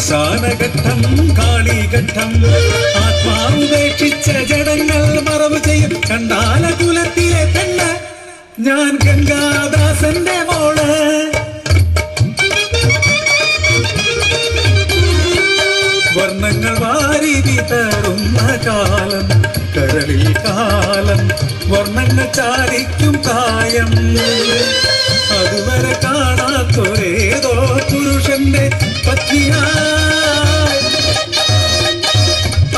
ശ്മശാനഘട്ടം കാളിഘട്ടം ആത്മാവുപേക്ഷിച്ച ജഡങ്ങൾ മറവ് ചെയ്യും കണ്ടാല കുലത്തിലെ പെണ്ണ് ഞാൻ ഗംഗാദാസന്റെ മോള്. വർണ്ണങ്ങൾ വാരി വിതറുന്ന കാലം കരളിൽ കാലം വർണ്ണങ്ങൾ ചാരിക്കും പ്രായം അതുവരെ കാണാത്തൊരേതോ പുരുഷന്റെ പത്നിയായി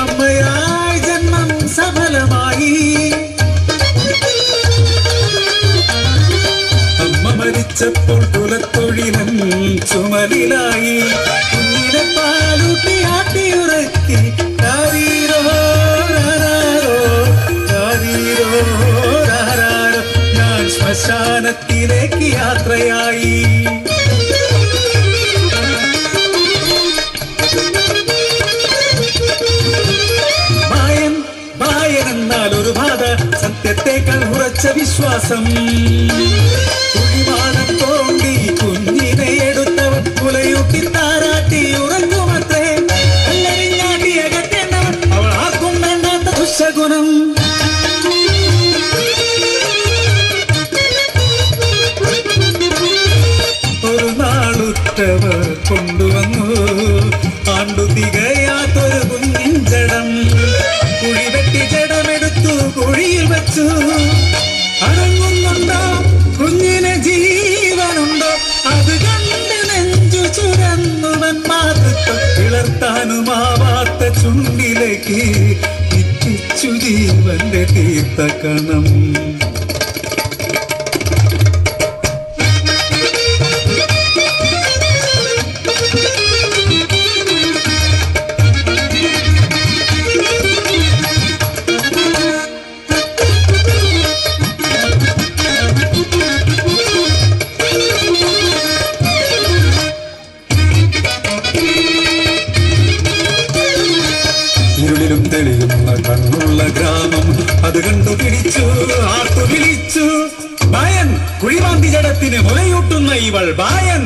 അമ്മയായി ജന്മം സഫലമായി. അമ്മ മരിച്ചപ്പോൾ കുലത്തൊഴിലൻ ചുമലിലായി കുഞ്ഞിനെ പാലൂട്ടി ആട്ടിയുറക്കി രാരീരോ രാരാരോ രാരീരോ രാരാരോ ഞാൻ ശ്മശാനത്തിലേക്ക് യാത്രയായി. മായൻ മായൻ എന്നാൽ ഒരു ബാധ സത്യത്തേക്കാൾ ഉറച്ച വിശ്വാസം. കുഴിമാടം തോണ്ടി കുഞ്ഞിനെ എടുത്തവൻ കുലയൂട്ടി താരാട്ടി ഉറങ്ങുമത്രേ. കല്ലെറിഞ്ഞാട്ടി അകറ്റേണ്ടവൻ അവൾ ആർക്കും വേണ്ടാത്ത ദുശഗുണം. ഒരു നാളുറ്റവർ കൊണ്ടുവന്നു ആണ്ടു തികയാത്തൊരു കുഞ്ഞിൻ ജഡം. കുഴി വെട്ടി ജഡമെടുത്തു കുഴിയിൽ വെച്ചു. അടങ്ങുന്നുണ്ടോ കുഞ്ഞിന് ജീവനുണ്ടോ അത് കണ്ട് നെഞ്ചു ചുരന്നുവൻ മാതൃത്വം. പിളർത്താനുമാവാത്ത ചുണ്ടിലേക്ക് ഇറ്റിച്ചു ജീവന്റെ തീർത്ഥകണം. ഇരുളിലും തെളിയുന്ന കണ്ണുള്ള ഗ്രാമം അത് കണ്ടു പിടിച്ചു ആർത്തു വിളിച്ചു. ബായൻ കുഴിമാന്തി ജഡത്തിന് മുലയൂട്ടുന്ന ഇവൾ ബായൻ.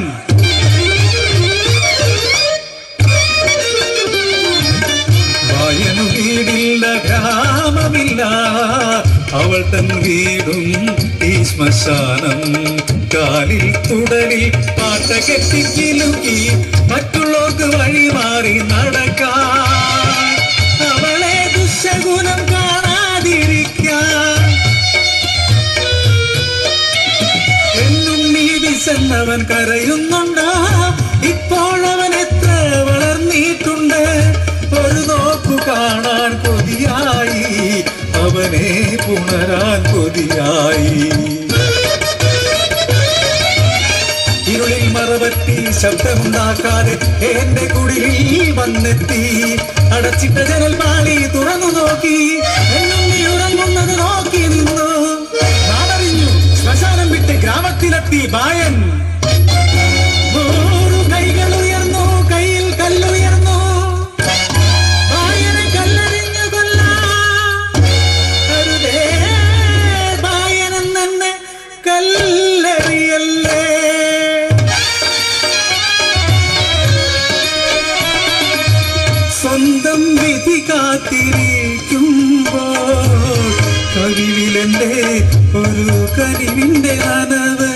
ബായനു വീടില്ല ഗ്രാമമില്ല അവൾ തൻ വീടും ഈ ശ്മശാനം. കാലിൽ തുടലിൽ പാട്ട കെട്ടിക്കിലുക്കി മറ്റുള്ളവർക്ക് വഴിമാറി നടക്കാൻ അവളെ ദുശഗുണം കാണാതിരിക്കാൻ. എന്നും നീ വിശന്നവൻ കരയുന്നുണ്ടോ ഇപ്പോഴവൻ എത്ര വളർന്നിട്ടുണ്ട്. ഒരു നോക്കു കാണാൻ കൊതിയായി അവനെ പുണരാൻ കൊതിയായി. ഇരുളിൽ മറവറ്റി ശബ്ദമുണ്ടാക്കാതെ എന്റെ കുടിലിൽ വന്നെത്തി. അടച്ചിട്ട ജനൽ പാളി തുറന്നു നോക്കി എന്നും നീ ഉറങ്ങുന്നത് നോക്കി നിന്നു. നാടറിഞ്ഞു ശ്മശാനം വിട്ട് ഗ്രാമത്തിലെത്തി ബായൻ. 100 കൈകൾ ഉയർന്നു കയ്യിൽ കല്ലുയർന്നു. ബായനെ കല്ലെറിഞ്ഞു കൊല്ലാൻ അരുതേ ബായനെന്നെ കല്ലെറിയല്ലേ. സ്വന്തം വിധി കാത്തിരിക്കുമ്പോൾ കഴിവിലെന്റെ ഒരു കനിവിന്റെ നനവ്.